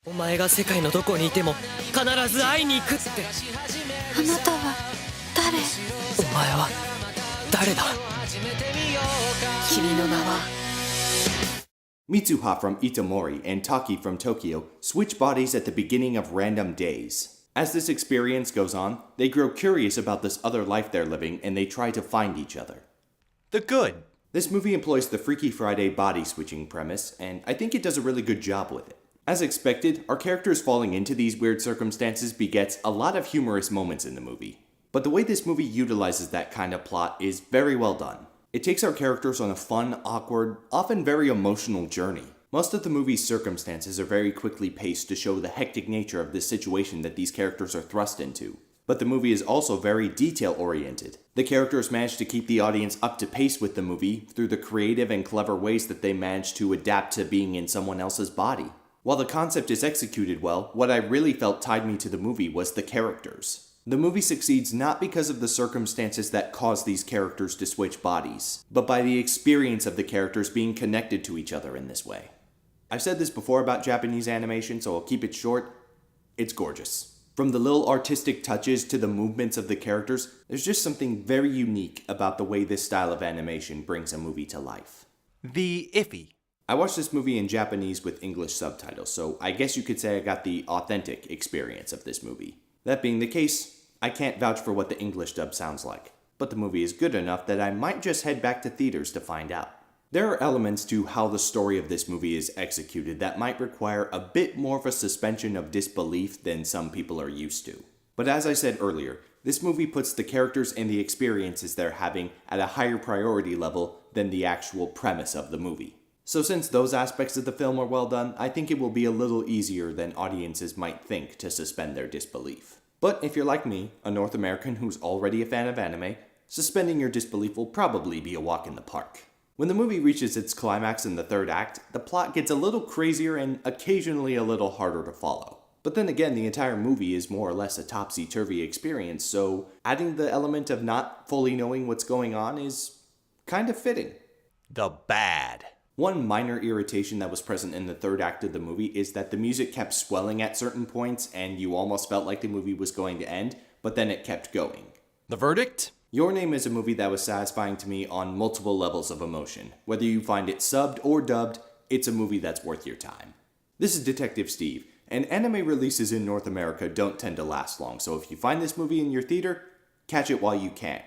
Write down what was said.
お前が世界のどこにいても必ず会いに行くって。あなたは誰？お前は誰だ？君の名は。 Mitsuha from Itomori and Taki from Tokyo switch bodies at the beginning of random days. As this experience goes on, they grow curious about this other life they're living and they try to find each other. The good. This movie employs the Freaky Friday body switching premise, and I think it does a really good job with it. As expected, our characters falling into these weird circumstances begets a lot of humorous moments in the movie. But the way this movie utilizes that kind of plot is very well done. It takes our characters on a fun, awkward, often very emotional journey. Most of the movie's circumstances are very quickly paced to show the hectic nature of the situation that these characters are thrust into. But the movie is also very detail-oriented. The characters manage to keep the audience up to pace with the movie through the creative and clever ways that they manage to adapt to being in someone else's body. While the concept is executed well, what I really felt tied me to the movie was the characters. The movie succeeds not because of the circumstances that cause these characters to switch bodies, but by the experience of the characters being connected to each other in this way. I've said this before about Japanese animation, so I'll keep it short. It's gorgeous. From the little artistic touches to the movements of the characters, there's just something very unique about the way this style of animation brings a movie to life. The iffy. I watched this movie in Japanese with English subtitles, so I guess you could say I got the authentic experience of this movie. That being the case, I can't vouch for what the English dub sounds like, but the movie is good enough that I might just head back to theaters to find out. There are elements to how the story of this movie is executed that might require a bit more of a suspension of disbelief than some people are used to. But as I said earlier, this movie puts the characters and the experiences they're having at a higher priority level than the actual premise of the movie. So since those aspects of the film are well done, I think it will be a little easier than audiences might think to suspend their disbelief. But if you're like me, a North American who's already a fan of anime, suspending your disbelief will probably be a walk in the park. When the movie reaches its climax in the third act, the plot gets a little crazier and occasionally a little harder to follow. But then again, the entire movie is more or less a topsy-turvy experience, so adding the element of not fully knowing what's going on is kind of fitting. The bad. One minor irritation that was present in the third act of the movie is that the music kept swelling at certain points and you almost felt like the movie was going to end, but then it kept going. The verdict? Your Name is a movie that was satisfying to me on multiple levels of emotion. Whether you find it subbed or dubbed, it's a movie that's worth your time. This is Detective Steve, and anime releases in North America don't tend to last long, so if you find this movie in your theater, catch it while you can.